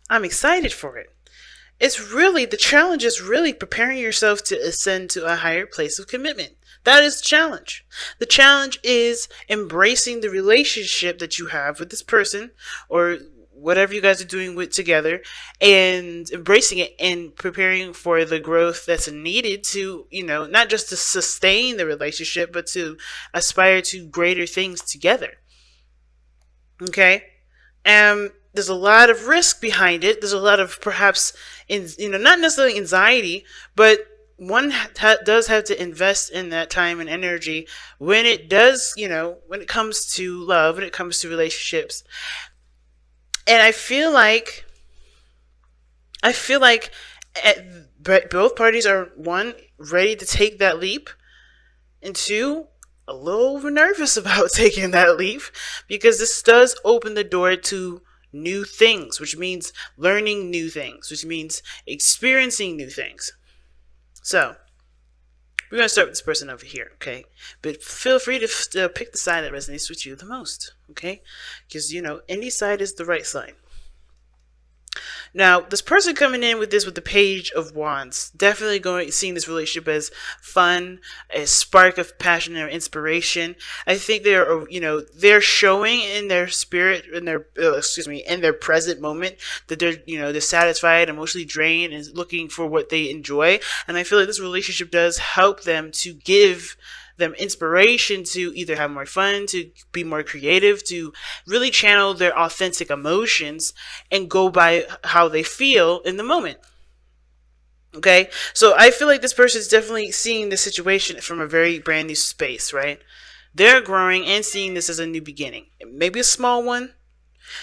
I'm excited for it. It's really, the challenge is really preparing yourself to ascend to a higher place of commitment. That is the challenge. The challenge is embracing the relationship that you have with this person or whatever you guys are doing with together, and embracing it and preparing for the growth that's needed to, not just to sustain the relationship, but to aspire to greater things together. Okay? There's a lot of risk behind it. There's a lot of perhaps, not necessarily anxiety, but one does have to invest in that time and energy when it does, when it comes to love, when it comes to relationships. And I feel like both parties are, one, ready to take that leap, and two, a little nervous about taking that leap, because this does open the door to new things, which means learning new things, which means experiencing new things. So, we're going to start with this person over here, okay? But feel free to pick the side that resonates with you the most, okay? Because, any side is the right side. Now, this person coming in with the Page of Wands, definitely seeing this relationship as fun, a spark of passion or inspiration. I think they're showing in their spirit, in their present moment, that they're satisfied, emotionally drained, and looking for what they enjoy. And I feel like this relationship does help them to give them inspiration to either have more fun, to be more creative, to really channel their authentic emotions and go by how they feel in the moment. Okay? So I feel like this person is definitely seeing the situation from a very brand new space, right? They're growing and seeing this as a new beginning. Maybe a small one,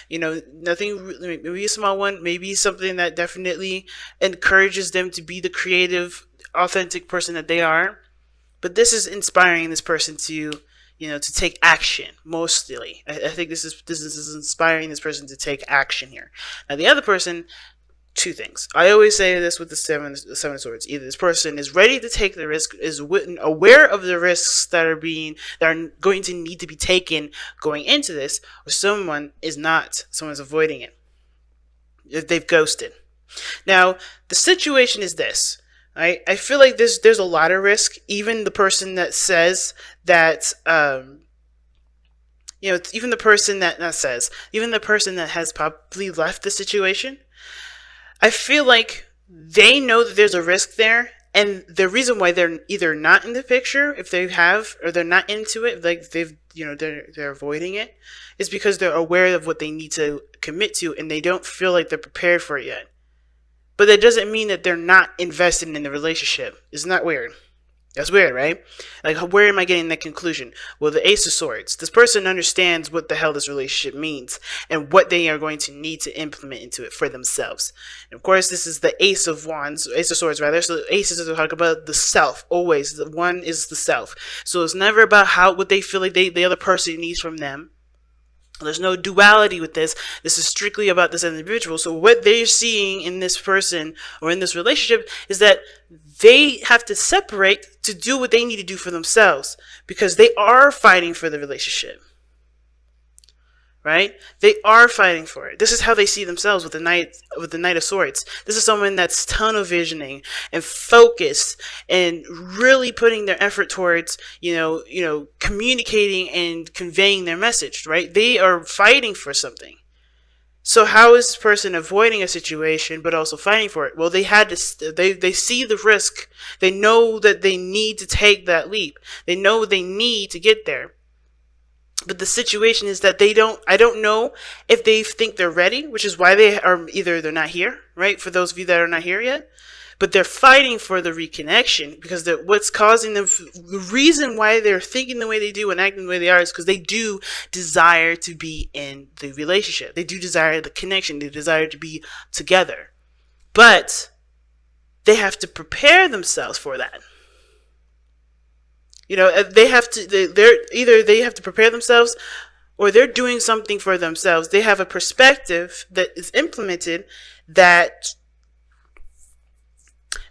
nothing, maybe a small one, maybe something that definitely encourages them to be the creative, authentic person that they are. But this is inspiring this person to take action. Mostly, I think this is inspiring this person to take action here. Now, the other person, two things. I always say this with the seven of swords. Either this person is ready to take the risk, is aware of the risks that are going to need to be taken going into this, or someone is not. Someone's avoiding it. They've ghosted. Now, the situation is this. I feel like there's a lot of risk. Even the person that says that, even the person even the person that has probably left the situation, I feel like they know that there's a risk there, and the reason why they're either not in the picture, if they have, or they're not into it, like they're avoiding it, is because they're aware of what they need to commit to, and they don't feel like they're prepared for it yet. But that doesn't mean that they're not invested in the relationship. Isn't that weird? That's weird, right? Like, where am I getting that conclusion? Well, the Ace of Swords. This person understands what the hell this relationship means and what they are going to need to implement into it for themselves. And of course, this is the Ace of Wands, Ace of Swords, rather. So the aces talk about the self, always. The one is the self. So it's never about what they feel like the other person needs from them. There's no duality with this. This is strictly about this individual. So what they're seeing in this person or in this relationship is that they have to separate to do what they need to do for themselves, because they are fighting for the relationship. Right? They are fighting for it. This is how they see themselves with the Knight of Swords. This is someone that's tunnel visioning and focused and really putting their effort towards, communicating and conveying their message, right? They are fighting for something. So how is this person avoiding a situation but also fighting for it? Well, they see the risk. They know that they need to take that leap. They know they need to get there. But the situation is that I don't know if they think they're ready, which is why they're not here, right? For those of you that are not here yet. But they're fighting for the reconnection, because what's causing them, the reason why they're thinking the way they do and acting the way they are, is because they do desire to be in the relationship. They do desire the connection. They desire to be together. But they have to prepare themselves for that. They have to. They have to prepare themselves, or they're doing something for themselves. They have a perspective that is implemented that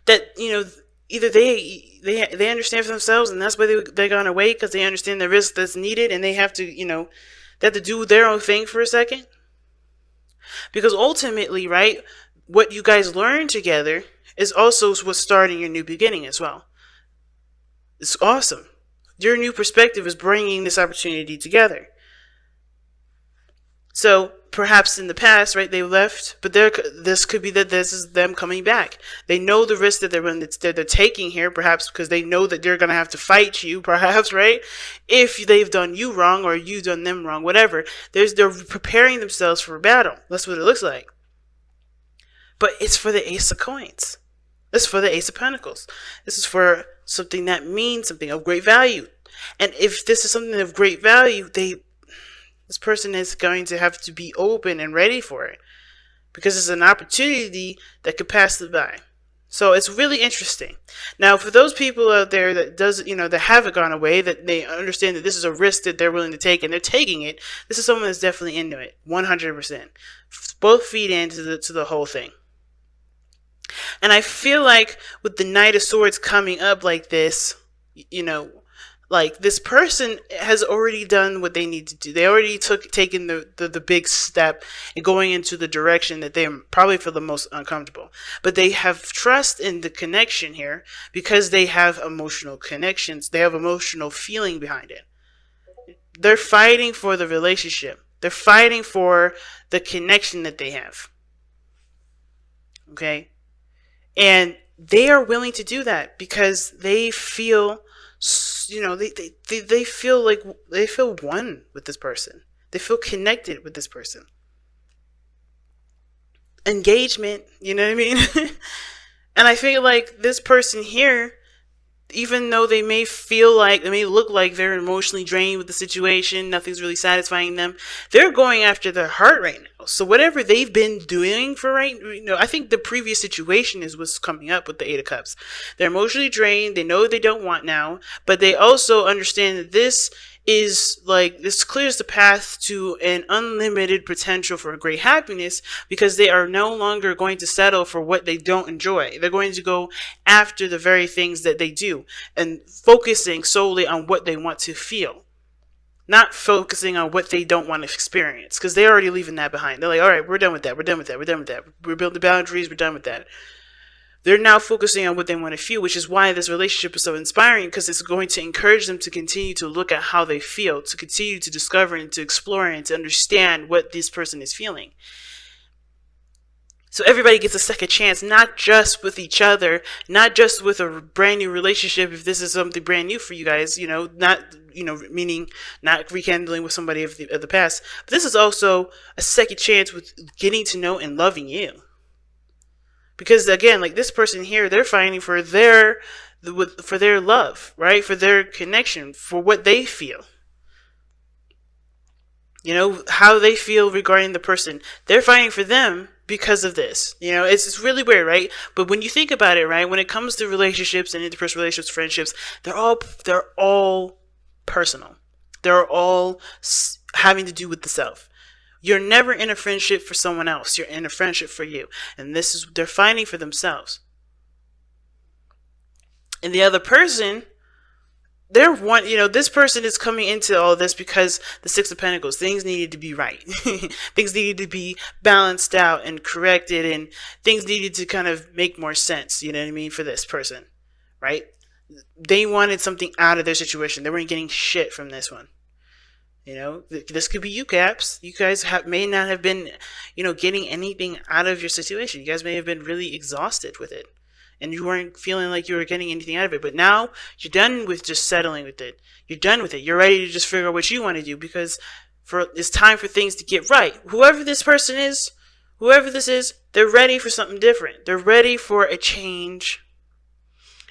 either they understand for themselves, and that's why they're gonna wait, because they understand the risk that's needed, and they have to they have to do their own thing for a second. Because ultimately, right, what you guys learn together is also what's starting your new beginning as well. It's awesome. Your new perspective is bringing this opportunity together. So perhaps in the past, right, they left, but this could be that this is them coming back. They know the risk that they're taking here, perhaps because they know that they're going to have to fight you, perhaps, right? If they've done you wrong or you've done them wrong, whatever. They're preparing themselves for a battle. That's what it looks like. But it's for the Ace of Coins. It's for the Ace of Pentacles. This is for something that means something of great value. And if this is something of great value, this person is going to have to be open and ready for it, because it's an opportunity that could pass them by. So it's really interesting. Now, for those people out there that haven't gone away, that they understand that this is a risk that they're willing to take and they're taking it, this is someone that's definitely into it, 100%. Both feed into the whole thing. And I feel like with the Knight of Swords coming up like this, like this person has already done what they need to do. They already taken the big step and going into the direction that they probably feel the most uncomfortable. But they have trust in the connection here because they have emotional connections. They have emotional feeling behind it. They're fighting for the relationship. They're fighting for the connection that they have. Okay? And they are willing to do that because they feel, they feel like they feel one with this person. They feel connected with this person. Engagement, you know what I mean? And I feel like this person here, even though they may look like they're emotionally drained with the situation, nothing's really satisfying them, they're going after their heart right now. So whatever they've been doing I think the previous situation is what's coming up with the Eight of Cups. They're emotionally drained. They know what they don't want now, but they also understand that this clears the path to an unlimited potential for a great happiness, because they are no longer going to settle for what they don't enjoy. They're going to go after the very things that they do and focusing solely on what they want to feel, not focusing on what they don't want to experience, because they're already leaving that behind. They're like, all right, we're done with that. We're done with that. We're done with that. We're building boundaries. We're done with that. They're now focusing on what they want to feel, which is why this relationship is so inspiring, because it's going to encourage them to continue to look at how they feel, to continue to discover and to explore and to understand what this person is feeling. So everybody gets a second chance, not just with each other, not just with a brand new relationship. If this is something brand new for you guys, meaning not rekindling with somebody of the past, but this is also a second chance with getting to know and loving you. Because again, like this person here, they're fighting for their love, right? For their connection, for what they feel. How they feel regarding the person. They're fighting for them because of this. It's really weird, right? But when you think about it, right, when it comes to relationships and interpersonal relationships, friendships, they're all personal. They're all having to do with the self. You're never in a friendship for someone else. You're in a friendship for you. And they're fighting for themselves. And the other person, this person is coming into all this because the Six of Pentacles, things needed to be right. Things needed to be balanced out and corrected, and things needed to kind of make more sense, you know what I mean, for this person, right? They wanted something out of their situation. They weren't getting shit from this one. This could be you, Caps. You guys may not have been, getting anything out of your situation. You guys may have been really exhausted with it, and you weren't feeling like you were getting anything out of it. But now you're done with just settling with it. You're done with it. You're ready to just figure out what you want to do, because it's time for things to get right. Whoever this is, they're ready for something different. They're ready for a change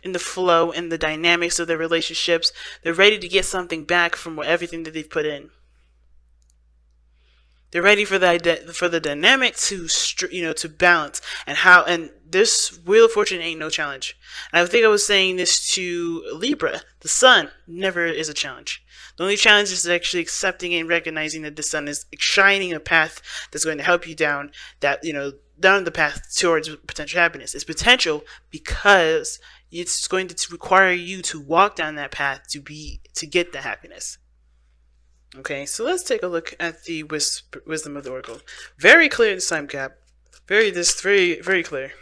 in the flow and the dynamics of their relationships. They're ready to get something back from everything that they've put in. They're ready for the dynamic to balance, and this Wheel of Fortune ain't no challenge. And I think I was saying this to Libra. The sun never is a challenge. The only challenge is actually accepting and recognizing that the sun is shining a path that's going to help you down the path towards potential happiness. It's potential because it's going to require you to walk down that path to get the happiness. Okay, so let's take a look at the wisdom of the oracle. Very clear this time, Cap. Very clear.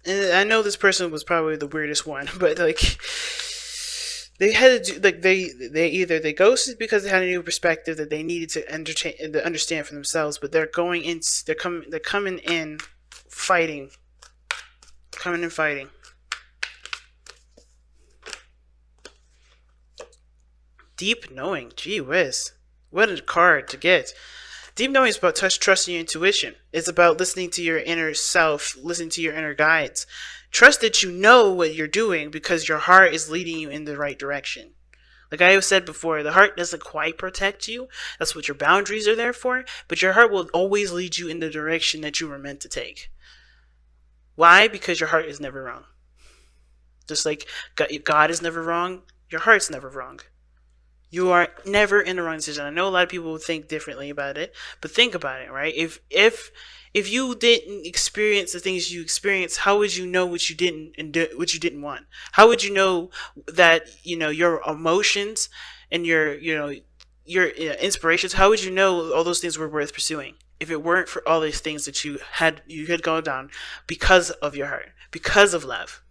And I know this person was probably the weirdest one, but like they had to do like they either they ghosted because they had a new perspective that they needed to entertain to understand for themselves, but they're coming in fighting, coming in fighting. Deep knowing, gee whiz, what a card to get. Deep knowing is about trusting your intuition. It's about listening to your inner self, listening to your inner guides. Trust that you know what you're doing because your heart is leading you in the right direction. Like I have said before, the heart doesn't quite protect you. That's what your boundaries are there for. But your heart will always lead you in the direction that you were meant to take. Why? Because your heart is never wrong. Just like God is never wrong, your heart's never wrong. You are never in the wrong decision. I know a lot of people think differently about it, but think about it, right? If you didn't experience the things you experienced, how would you know what you didn't and what you didn't want? How would you know that your emotions and your inspirations? How would you know all those things were worth pursuing if it weren't for all these things that you had gone down because of your heart, because of love?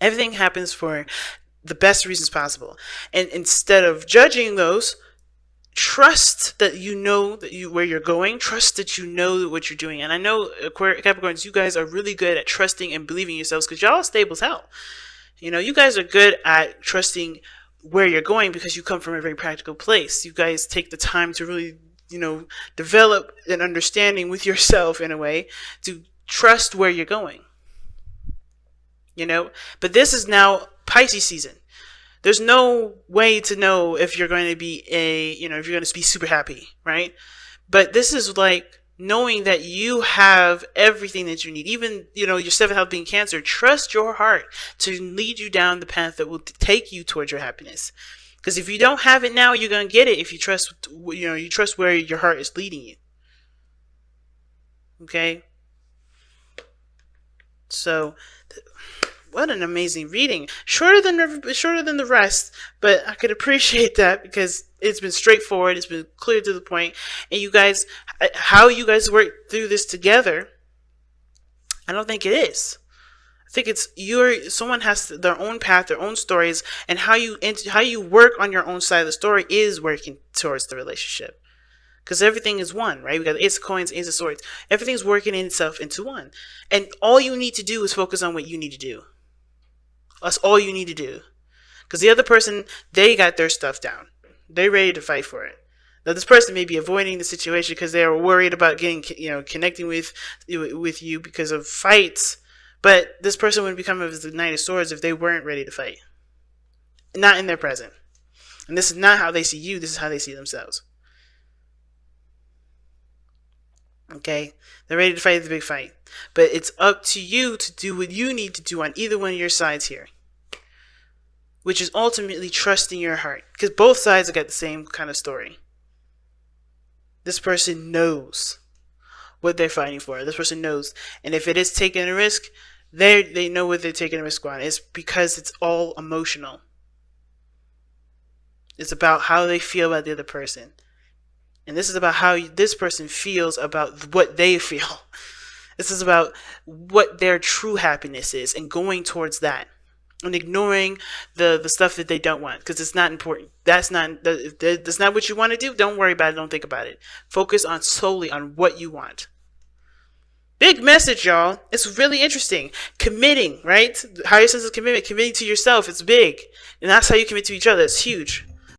Everything happens for the best reasons possible. And instead of judging those, trust that you know where you're going. Trust that you know what you're doing. And I know Capricorns, you guys are really good at trusting and believing yourselves because y'all stable as hell. You guys are good at trusting where you're going because you come from a very practical place. You guys take the time to really, develop an understanding with yourself in a way to trust where you're going. But this is now Pisces season. There's no way to know if you're going to be if you're going to be super happy, right? But this is like knowing that you have everything that you need. Even, your seventh house being Cancer, trust your heart to lead you down the path that will take you towards your happiness. Because if you don't have it now, you're going to get it if you trust, you trust where your heart is leading you. Okay? So, what an amazing reading. Shorter than the rest, but I could appreciate that because it's been straightforward, it's been clear to the point, and you guys, how you guys work through this together, I don't think it is. I think it's someone has their own path, their own stories, and how you work on your own side of the story is working towards the relationship. Because everything is one, right? We got the Ace of Coins, Ace of Swords. Everything's working itself into one. And all you need to do is focus on what you need to do. That's all you need to do. Because the other person, they got their stuff down. They're ready to fight for it. Now, this person may be avoiding the situation because they are worried about connecting with you because of fights. But this person would become the Knight of Swords if they weren't ready to fight. Not in their present. And this is not how they see you. This is how they see themselves. Okay? They're ready to fight the big fight. But it's up to you to do what you need to do on either one of your sides here. Which is ultimately trusting your heart. Because both sides have got the same kind of story. This person knows what they're fighting for. This person knows. And if it is taking a risk, they know what they're taking a risk on. It's because it's all emotional. It's about how they feel about the other person. And this is about how this person feels about what they feel. This is about what their true happiness is and going towards that. And ignoring the stuff that they don't want because it's not important. That's not what you want to do. Don't worry about it. Don't think about it. Focus solely on what you want. Big message, y'all. It's really interesting. Committing, right? Higher sense of commitment. Committing to yourself. It's big. And that's how you commit to each other. It's huge.